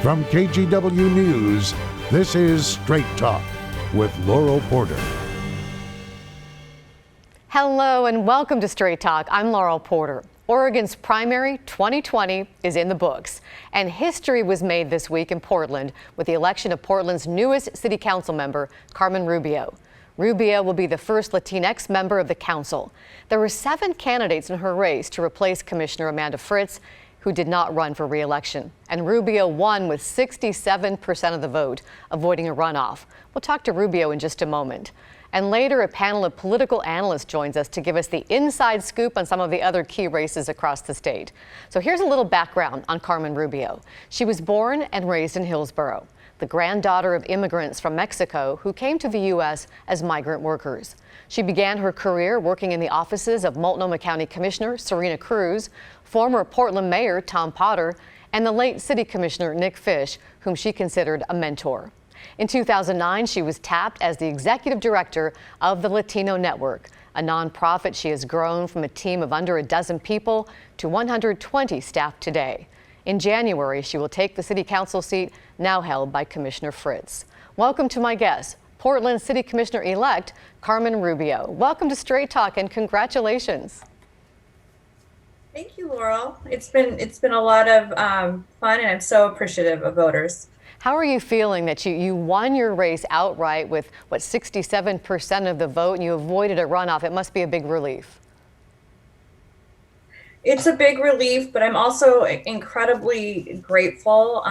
From KGW News, this is Straight Talk with Laural Porter. Hello and welcome to Straight Talk. I'm Laural Porter. Oregon's primary 2020 is in the books, and history was made this week in Portland with the election of Portland's newest city council member, Carmen Rubio. Rubio will be the first Latinx member of the council. There were 7 candidates in her race to replace Commissioner Amanda Fritz, who did not run for re-election. And Rubio won with 67% of the vote, avoiding a runoff. We'll talk to Rubio in just a moment. And later, a panel of political analysts joins us to give us the inside scoop on some of the other key races across the state. So here's a little background on Carmen Rubio. She was born and raised in Hillsborough, the granddaughter of immigrants from Mexico who came to the U.S. as migrant workers. She began her career working in the offices of Multnomah County Commissioner Serena Cruz, former Portland Mayor Tom Potter, and the late City Commissioner Nick Fish, whom she considered a mentor. In 2009, she was tapped as the executive director of the Latino Network, a nonprofit she has grown from a team of under a dozen people to 120 staff today. In January, she will take the city council seat now held by Commissioner Fritz. Welcome to my guest, Portland City Commissioner-elect Carmen Rubio. Welcome to Straight Talk and congratulations. Thank you, Laural. It's been a lot of fun, and I'm so appreciative of voters. How are you feeling that you won your race outright with, 67% of the vote, and you avoided a runoff? It must be a big relief. It's a big relief, but I'm also incredibly grateful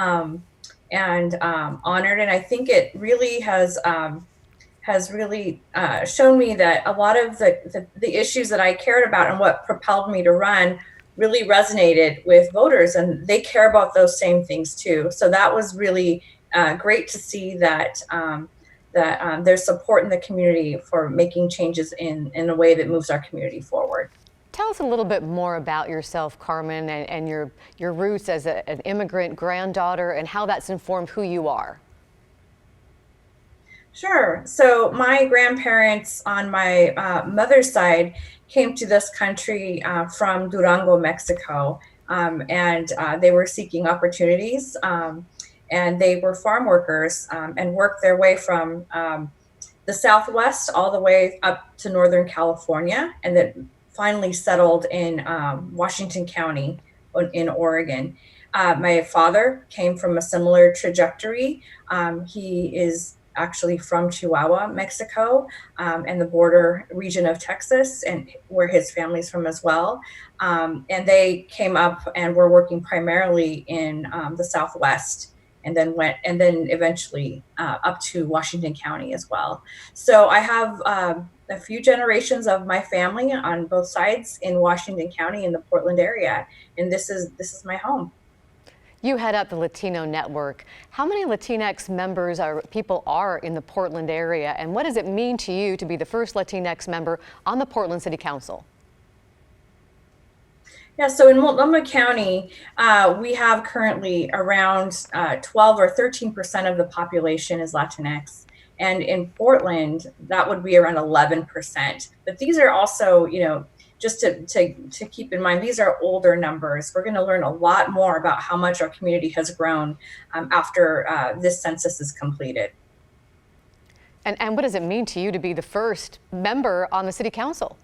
and honored. And I think it really has really shown me that a lot of the issues that I cared about and what propelled me to run really resonated with voters, and they care about those same things too. So that was really great to see that there's support in the community for making changes in a way that moves our community forward. Tell us a little bit more about yourself, Carmen, and your roots as an immigrant granddaughter and how that's informed who you are. Sure. So my grandparents on my mother's side came to this country from Durango, Mexico, and they were seeking opportunities, and they were farm workers and worked their way from the Southwest all the way up to Northern California, and then finally settled in Washington County in Oregon. My father came from a similar trajectory. He is actually from Chihuahua, Mexico, and the border region of Texas, and where his family's from as well. And they came up and were working primarily in the Southwest, and then eventually up to Washington County as well. So I have a few generations of my family on both sides in Washington County in the Portland area, and this is my home. You head up the Latino Network. How many Latinx members or people are in the Portland area, and what does it mean to you to be the first Latinx member on the Portland City Council? Yeah, so in Multnomah County, we have currently around 12 or 13% of the population is Latinx. And in Portland, that would be around 11%. But these are also, just to keep in mind, these are older numbers. We're going to learn a lot more about how much our community has grown after this census is completed. And what does it mean to you to be the first member on the city council?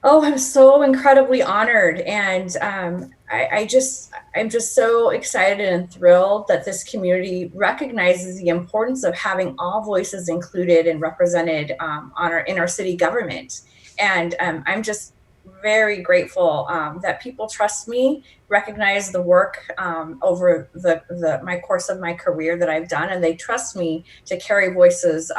Oh, I'm so incredibly honored, and I'm just so excited and thrilled that this community recognizes the importance of having all voices included and represented in our city government. And I'm just very grateful that people trust me, recognize the work over my course of my career that I've done, and they trust me to carry voices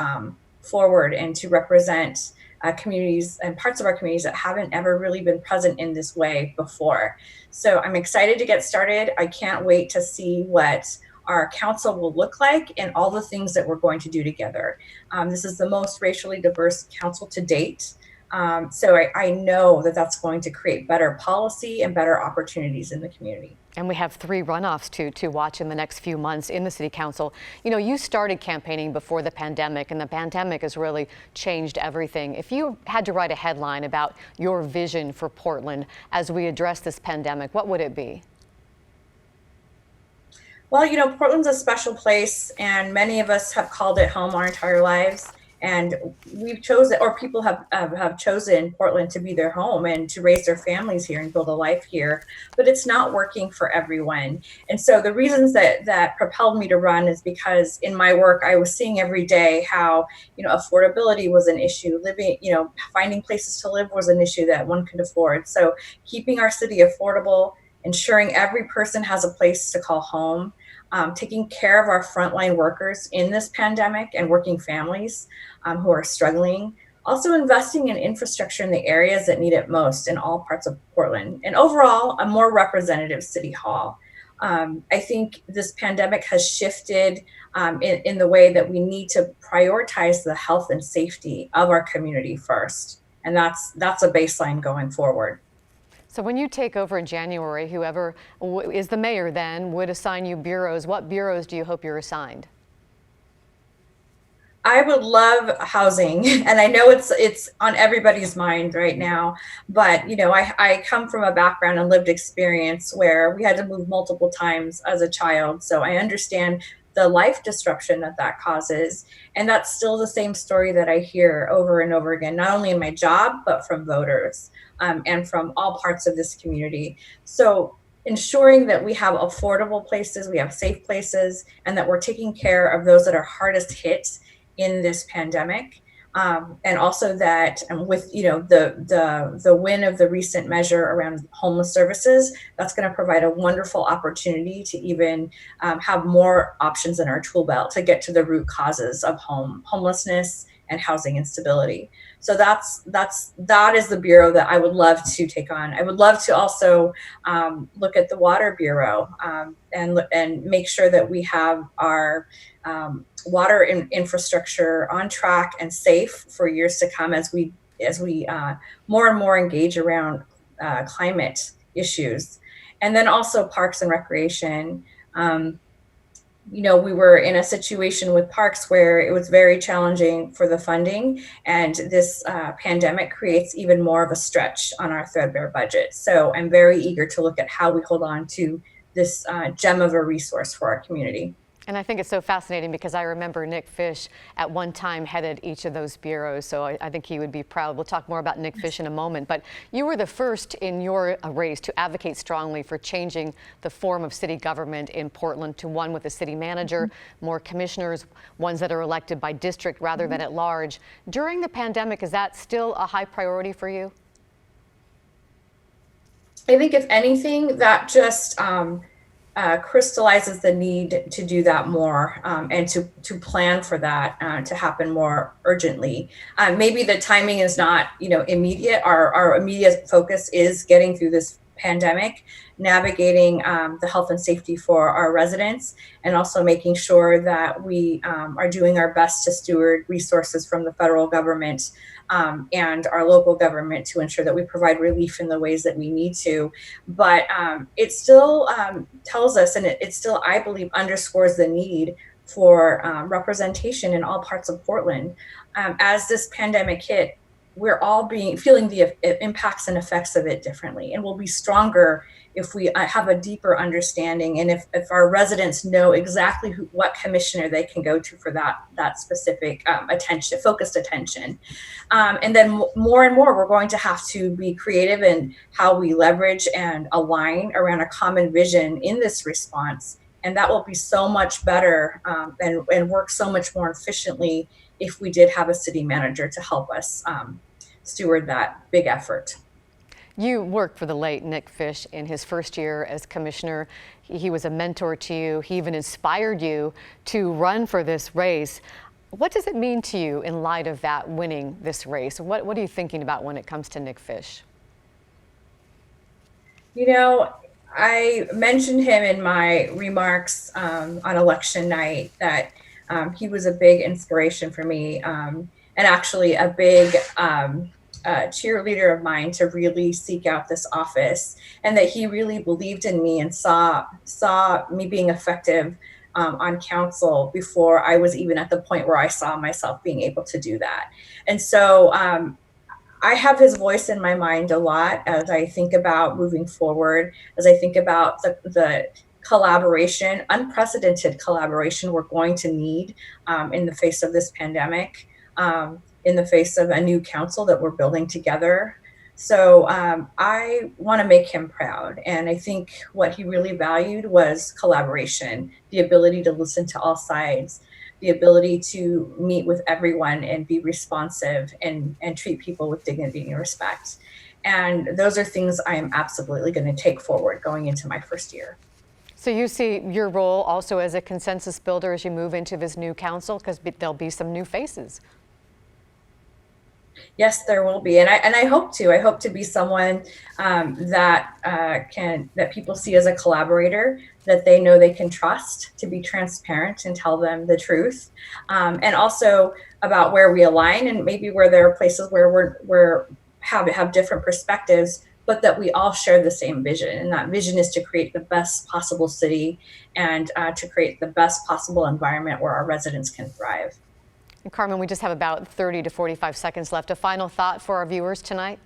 forward and to represent communities and parts of our communities that haven't ever really been present in this way before. So I'm excited to get started. I can't wait to see what our council will look like and all the things that we're going to do together. This is the most racially diverse council to date. So I know that that's going to create better policy and better opportunities in the community. And we have 3 runoffs to watch in the next few months in the city council. You started campaigning before the pandemic, and the pandemic has really changed everything. If you had to write a headline about your vision for Portland as we address this pandemic, what would it be? Well, Portland's a special place, and many of us have called it home our entire lives. And we've chosen, or people have chosen Portland to be their home and to raise their families here and build a life here. But it's not working for everyone. And so the reasons that propelled me to run is because in my work, I was seeing every day how, affordability was an issue. Living, finding places to live was an issue that one could afford. So keeping our city affordable, ensuring every person has a place to call home, taking care of our frontline workers in this pandemic and working families who are struggling. Also investing in infrastructure in the areas that need it most in all parts of Portland. And overall, a more representative city hall. I think this pandemic has shifted in the way that we need to prioritize the health and safety of our community first. And that's a baseline going forward. So when you take over in January, whoever is the mayor then would assign you bureaus. What bureaus do you hope you're assigned? I would love housing, and I know it's on everybody's mind right now, but I come from a background and lived experience where we had to move multiple times as a child, so I understand the life disruption that causes, and that's still the same story that I hear over and over again, not only in my job, but from voters and from all parts of this community. So ensuring that we have affordable places, we have safe places, and that we're taking care of those that are hardest hit in this pandemic. And also that with the win of the recent measure around homeless services, that's going to provide a wonderful opportunity to even have more options in our tool belt to get to the root causes of homelessness and housing instability. So that is the bureau that I would love to take on. I would love to also look at the water bureau and make sure that we have our water infrastructure on track and safe for years to come as we more and more engage around climate issues. And then also parks and recreation. We were in a situation with parks where it was very challenging for the funding, and this pandemic creates even more of a stretch on our threadbare budget. So I'm very eager to look at how we hold on to this gem of a resource for our community. And I think it's so fascinating because I remember Nick Fish at one time headed each of those bureaus, so I think he would be proud. We'll talk more about Nick Fish in a moment, but you were the first in your race to advocate strongly for changing the form of city government in Portland to one with a city manager, more commissioners, ones that are elected by district rather than at large. During the pandemic, is that still a high priority for you? I think if anything, that just crystallizes the need to do that more and to plan for that to happen more urgently. Maybe the timing is not immediate. Our immediate focus is getting through this pandemic, navigating the health and safety for our residents, and also making sure that we are doing our best to steward resources from the federal government and our local government to ensure that we provide relief in the ways that we need to. But it still tells us, and it still, I believe, underscores the need for representation in all parts of Portland. As this pandemic hit, we're all feeling the impacts and effects of it differently, and we'll be stronger if we have a deeper understanding, and if our residents know exactly what commissioner they can go to for that specific focused attention. And then more and more, we're going to have to be creative in how we leverage and align around a common vision in this response. And that will be so much better and work so much more efficiently if we did have a city manager to help us steward that big effort. You worked for the late Nick Fish in his first year as commissioner. He was a mentor to you. He even inspired you to run for this race. What does it mean to you in light of that, winning this race? What are you thinking about when it comes to Nick Fish? I mentioned him in my remarks on election night that he was a big inspiration for me and actually a big cheerleader of mine to really seek out this office, and that he really believed in me and saw me being effective on council before I was even at the point where I saw myself being able to do that. And so I have his voice in my mind a lot as I think about moving forward, as I think about the collaboration, unprecedented collaboration we're going to need in the face of this pandemic, in the face of a new council that we're building together. So I want to make him proud. And I think what he really valued was collaboration, the ability to listen to all sides, the ability to meet with everyone and be responsive and treat people with dignity and respect. And those are things I am absolutely going to take forward going into my first year. So you see your role also as a consensus builder as you move into this new council, because there'll be some new faces. Yes, there will be, and I hope to. I hope to be someone that people see as a collaborator, that they know they can trust, to be transparent and tell them the truth, and also about where we align and maybe where there are places where we're have different perspectives, but that we all share the same vision, and that vision is to create the best possible city and to create the best possible environment where our residents can thrive. And Carmen, we just have about 30 to 45 seconds left. A final thought for our viewers tonight?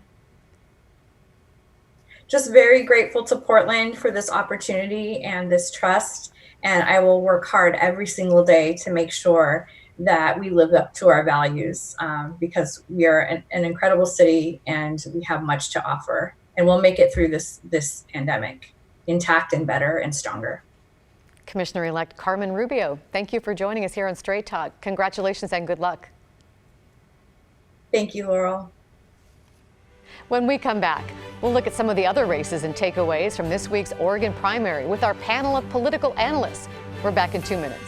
Just very grateful to Portland for this opportunity and this trust. And I will work hard every single day to make sure that we live up to our values, because we are an incredible city and we have much to offer. And we'll make it through this pandemic intact and better and stronger. Commissioner-elect Carmen Rubio, thank you for joining us here on Straight Talk. Congratulations and good luck. Thank you, Laurel. When we come back, we'll look at some of the other races and takeaways from this week's Oregon primary with our panel of political analysts. We're back in 2 minutes.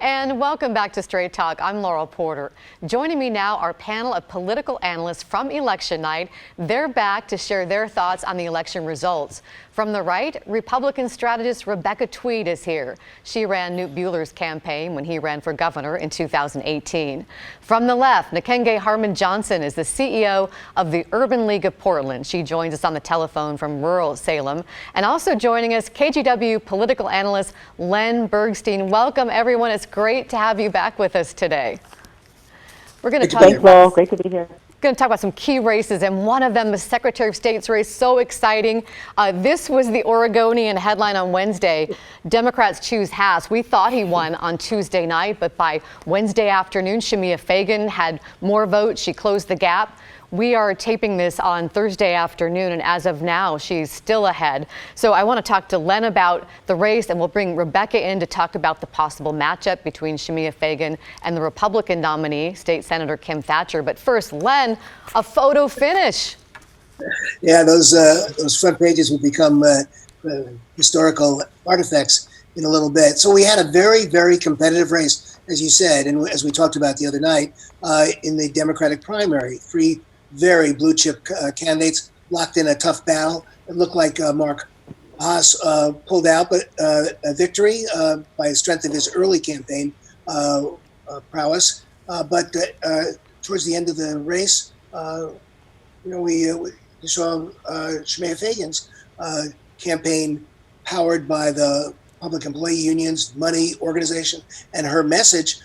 And welcome back to Straight Talk. I'm Laural Porter. Joining me now, our panel of political analysts from election night. They're back to share their thoughts on the election results. From the right, Republican strategist Rebecca Tweed is here. She ran Newt Bueller's campaign when he ran for governor in 2018. From the left, Nikenge Harmon Johnson is the CEO of the Urban League of Portland. She joins us on the telephone from rural Salem. And also joining us, KGW political analyst Len Bergstein. Welcome, everyone. It's great to have you back with us today. We're going to talk about, great to be here. Going to talk about some key races, and one of them, the Secretary of State's race. So exciting. This was the Oregonian headline on Wednesday. Democrats choose Haas. We thought he won on Tuesday night, but by Wednesday afternoon, Shemia Fagan had more votes. She closed the gap. We are taping this on Thursday afternoon, and as of now, she's still ahead. So I want to talk to Len about the race, and we'll bring Rebecca in to talk about the possible matchup between Shemia Fagan and the Republican nominee, State Senator Kim Thatcher. But first, Len, a photo finish. Yeah, those front pages will become historical artifacts in a little bit. So we had a very, very competitive race, as you said, and as we talked about the other night, in the Democratic primary. Three very blue chip candidates locked in a tough battle. It looked like Mark Haas pulled out, but a victory by the strength of his early campaign prowess. But towards the end of the race, we saw Shemia Fagan's campaign powered by the public employee unions, money organization, and her message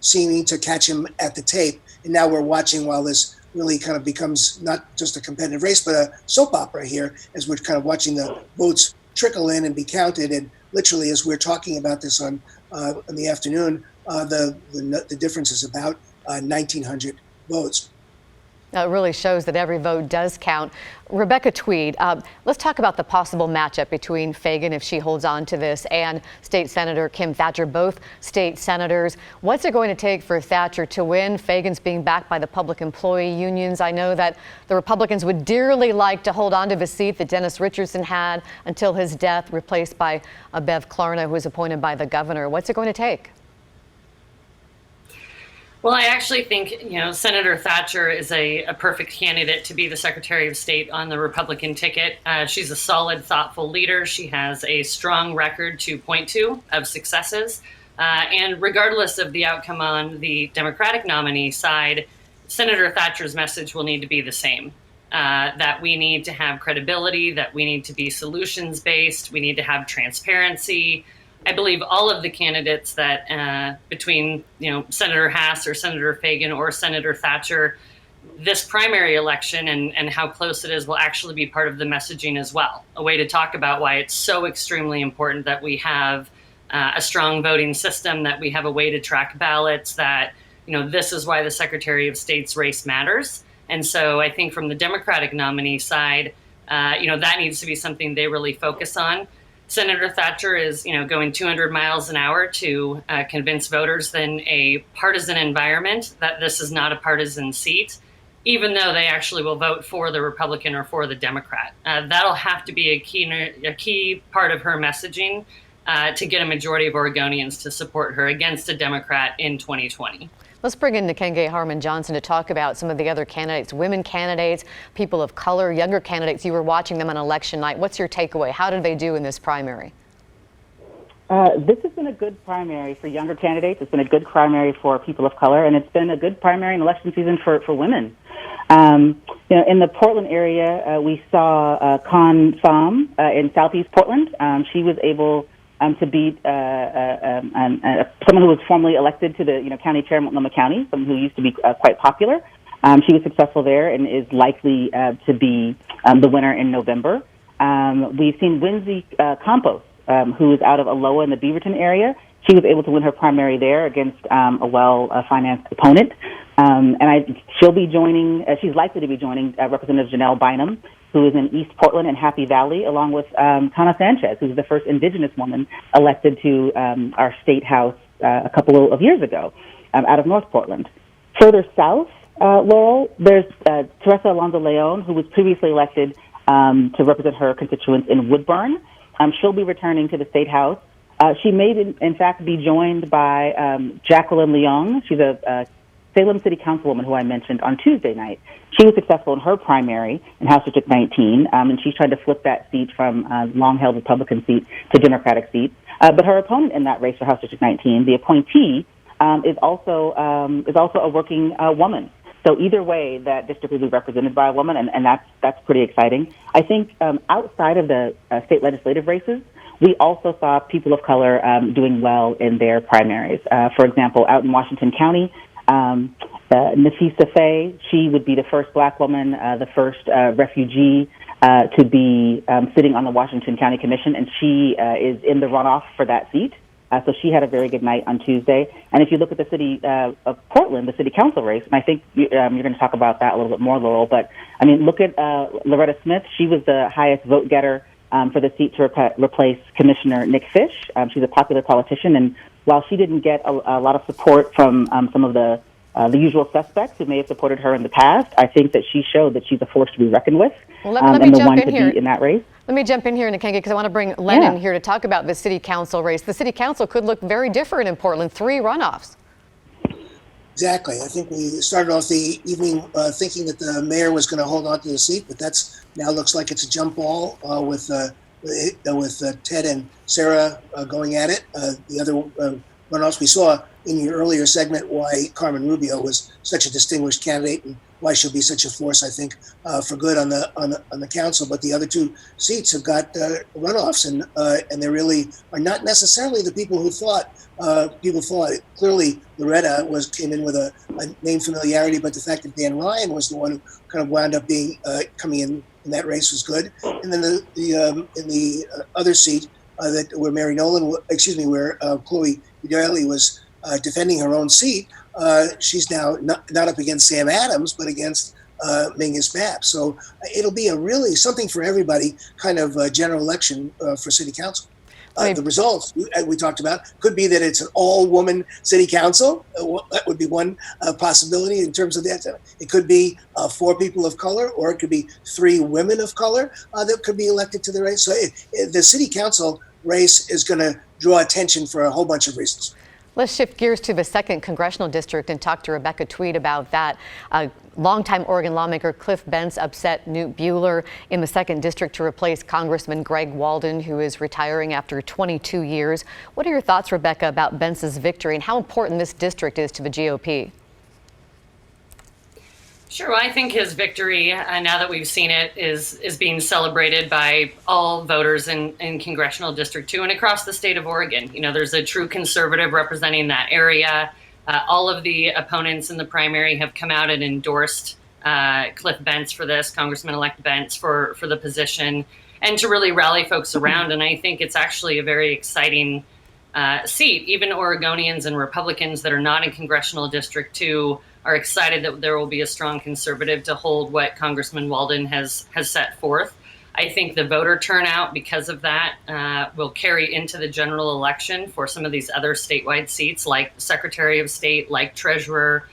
seeming to catch him at the tape. And now we're watching while this really kind of becomes not just a competitive race, but a soap opera here, as we're kind of watching the votes trickle in and be counted. And literally, as we're talking about this in the afternoon, the difference is about 1,900 votes. It really shows that every vote does count. Rebecca Tweed, let's talk about the possible matchup between Fagan, if she holds on to this, and State Senator Kim Thatcher, both state senators. What's it going to take for Thatcher to win? Fagan's being backed by the public employee unions. I know that the Republicans would dearly like to hold on to the seat that Dennis Richardson had until his death, replaced by Bev Klarna, who was appointed by the governor. What's it going to take? Well, I actually think, Senator Thatcher is a perfect candidate to be the Secretary of State on the Republican ticket. She's a solid, thoughtful leader. She has a strong record to point to of successes. And regardless of the outcome on the Democratic nominee side, Senator Thatcher's message will need to be the same. That we need to have credibility, that we need to be solutions-based, we need to have transparency. I believe all of the candidates that between Senator Haas or Senator Fagan or Senator Thatcher this primary election and how close it is will actually be part of the messaging as well. A way to talk about why it's so extremely important that we have a strong voting system, that we have a way to track ballots, that, this is why the Secretary of State's race matters. And so I think from the Democratic nominee side, that needs to be something they really focus on. Senator Thatcher is, going 200 miles an hour to convince voters in a partisan environment that this is not a partisan seat, even though they actually will vote for the Republican or for the Democrat. That'll have to be a key part of her messaging to get a majority of Oregonians to support her against a Democrat in 2020. Let's bring in Nikenge Harmon-Johnson to talk about some of the other candidates, women candidates, people of color, younger candidates. You were watching them on election night. What's your takeaway? How did they do in this primary? This has been a good primary for younger candidates. It's been a good primary for people of color, and it's been a good primary in election season for women. In the Portland area, we saw Con Pham in Southeast Portland. She was able to beat someone who was formerly elected to the county chair in Multnomah County, someone who used to be quite popular. She was successful there and is likely to be the winner in November. We've seen Winsy Campos, who is out of Aloha in the Beaverton area. She was able to win her primary there against a well-financed opponent. She'll be joining, she's likely to be joining Representative Janelle Bynum, who is in East Portland and Happy Valley, along with Tana Sanchez, who's the first Indigenous woman elected to our state house a couple of years ago out of North Portland. Further south, Laurel, there's Teresa Alonzo Leon, who was previously elected to represent her constituents in Woodburn. She'll be returning to the state house. She may, in fact, be joined by Jacqueline Leong. She's a Salem City Councilwoman who I mentioned on Tuesday night. She was successful in her primary in House District 19, and she's trying to flip that seat from long-held Republican seat to Democratic seat. But her opponent in that race for House District 19, the appointee, is also a working woman. So either way, that district will be represented by a woman, and that's pretty exciting. I think outside of the state legislative races, we also saw people of color doing well in their primaries. For example, out in Washington County, Nafisa Faye, she would be the first black woman, the first refugee to be sitting on the Washington County Commission, and she is in the runoff for that seat. So she had a very good night on Tuesday. And if you look at the city of Portland, the city council race, and I think you're going to talk about that a little bit more, Laurel, but I mean, look at Loretta Smith. She was the highest vote getter for the seat to replace Commissioner Nick Fish. She's a popular politician, and while she didn't get a lot of support from some of the usual suspects who may have supported her in the past, I think that she showed that she's a force to be reckoned with, and the one to beat in that race. Let me jump in here, Nikenge, because I want to bring Len in here to talk about the city council race. The city council could look very different in Portland. 3 runoffs. Exactly. I think we started off the evening thinking that the mayor was going to hold on to the seat, but that's now looks like it's a jump ball with Ted and Sarah going at it. The other runoffs, we saw in your earlier segment why Carmen Rubio was such a distinguished candidate and why she'll be such a force, I think, for good on the council. But the other 2 seats have got runoffs, and they really are not necessarily the people who thought. People thought clearly Loretta came in with a name familiarity, but the fact that Dan Ryan was the one who kind of wound up being coming in that race was good. And then in the other seat where where Chloe Udaly was defending her own seat, she's now not up against Sam Adams, but against Mingus Mapp. So it'll be a really something for everybody kind of general election for city council. The results we talked about could be that it's an all-woman city council. That would be one possibility in terms of that. It could be 4 people of color, or it could be 3 women of color that could be elected to the race. So the city council race is going to draw attention for a whole bunch of reasons. Let's shift gears to the 2nd Congressional District and talk to Rebecca Tweed about that. Longtime Oregon lawmaker Cliff Bentz upset Newt Buehler in the 2nd District to replace Congressman Greg Walden, who is retiring after 22 years. What are your thoughts, Rebecca, about Bentz's victory and how important this district is to the GOP? Sure. Well, I think his victory, now that we've seen it, is being celebrated by all voters in Congressional District 2 and across the state of Oregon. There's a true conservative representing that area. All of the opponents in the primary have come out and endorsed Cliff Bentz for this, Congressman-elect Bentz for the position, and to really rally folks around. And I think it's actually a very exciting seat. Even Oregonians and Republicans that are not in Congressional District 2 are excited that there will be a strong conservative to hold what Congressman Walden has set forth. I think the voter turnout because of that will carry into the general election for some of these other statewide seats like Secretary of State, like Treasurer.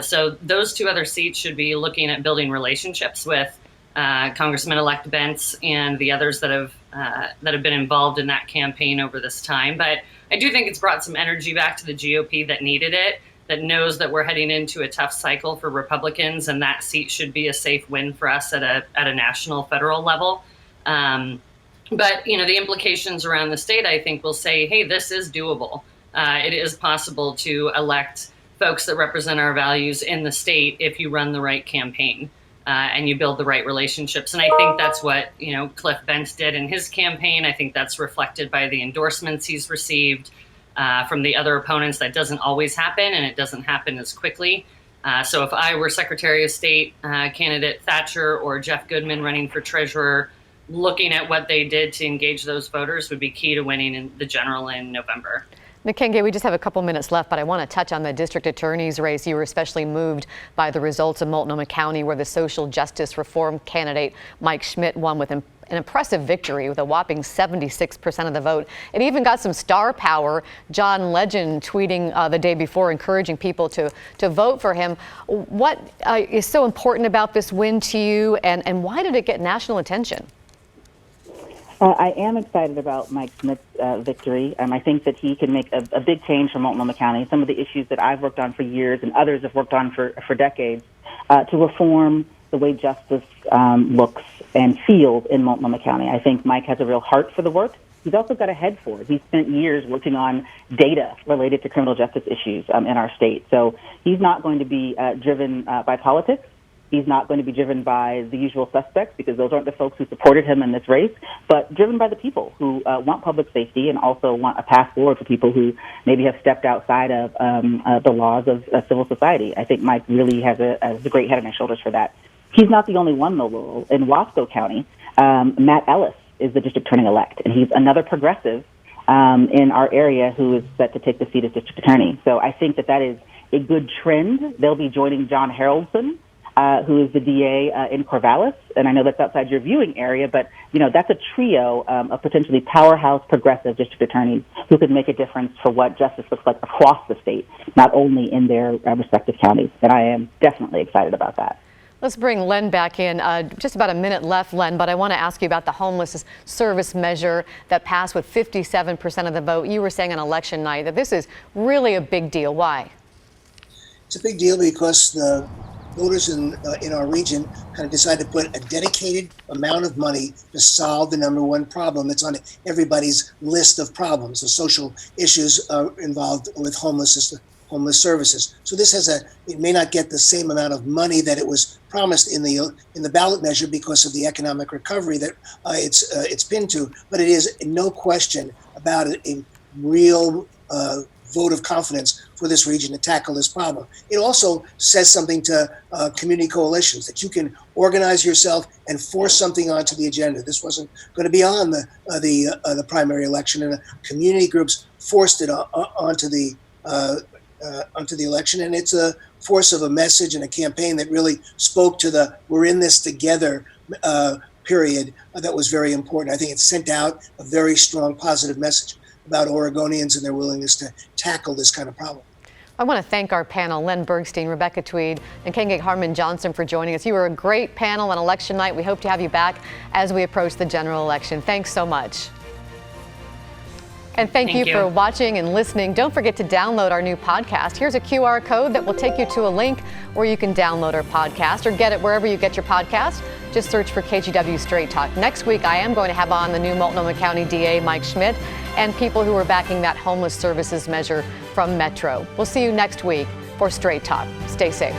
So those two other seats should be looking at building relationships with Congressman-elect Bentz and the others that have been involved in that campaign over this time. But I do think it's brought some energy back to the GOP that needed it, that knows that we're heading into a tough cycle for Republicans, and that seat should be a safe win for us at a national, federal level. But the implications around the state, I think, will say, hey, this is doable. It is possible to elect folks that represent our values in the state if you run the right campaign and you build the right relationships. And I think that's what Cliff Bentz did in his campaign. I think that's reflected by the endorsements he's received from the other opponents. That doesn't always happen, and it doesn't happen as quickly. So if I were Secretary of State candidate Thatcher or Jeff Goodman running for treasurer, looking at what they did to engage those voters would be key to winning in the general in November. Nkenge, we just have a couple minutes left, but I want to touch on the district attorney's race. You were especially moved by the results of Multnomah County, where the social justice reform candidate Mike Schmidt won with an impressive victory with a whopping 76% of the vote. It even got some star power. John Legend tweeting the day before, encouraging people to vote for him. What is so important about this win to you, and why did it get national attention? I am excited about Mike Schmidt's victory. I think that he can make a big change for Multnomah County. Some of the issues that I've worked on for years and others have worked on for decades to reform the way justice looks and feels in Multnomah County. I think Mike has a real heart for the work. He's also got a head for it. He's spent years working on data related to criminal justice issues in our state. So he's not going to be driven by politics. He's not going to be driven by the usual suspects, because those aren't the folks who supported him in this race, but driven by the people who want public safety and also want a path forward for people who maybe have stepped outside of the laws of civil society. I think Mike really has a great head on his shoulders for that. He's not the only one, though, Laurel. In Wasco County, Matt Ellis is the district attorney-elect, and he's another progressive in our area who is set to take the seat as district attorney. So I think that is a good trend. They'll be joining John Haroldson, who is the DA in Corvallis, and I know that's outside your viewing area, but that's a trio of potentially powerhouse progressive district attorneys who could make a difference for what justice looks like across the state, not only in their respective counties. And I am definitely excited about that. Let's bring Len back in. Just about a minute left, Len, but I want to ask you about the homeless service measure that passed with 57% of the vote. You were saying on election night that this is really a big deal. Why? It's a big deal because the voters in our region kind of decided to put a dedicated amount of money to solve the number one problem that's on everybody's list of problems, the social issues involved with homeless services. So this it may not get the same amount of money that it was promised in the ballot measure because of the economic recovery that it's pinned to, but it is no question about it, a real vote of confidence for this region to tackle this problem. It also says something to community coalitions, that you can organize yourself and force something onto the agenda. This wasn't going to be on the primary election, and the community groups forced it onto the election, and it's a force of a message and a campaign that really spoke to the "we're in this together" period that was very important. I think it sent out a very strong positive message about Oregonians and their willingness to tackle this kind of problem. I want to thank our panel, Len Bergstein, Rebecca Tweed, and Nkenge Harmon Johnson, for joining us. You were a great panel on election night. We hope to have you back as we approach the general election. Thanks so much. And thank you for watching and listening. Don't forget to download our new podcast. Here's a QR code that will take you to a link where you can download our podcast or get it wherever you get your podcast. Just search for KGW Straight Talk. Next week, I am going to have on the new Multnomah County DA, Mike Schmidt, and people who are backing that homeless services measure from Metro. We'll see you next week for Straight Talk. Stay safe.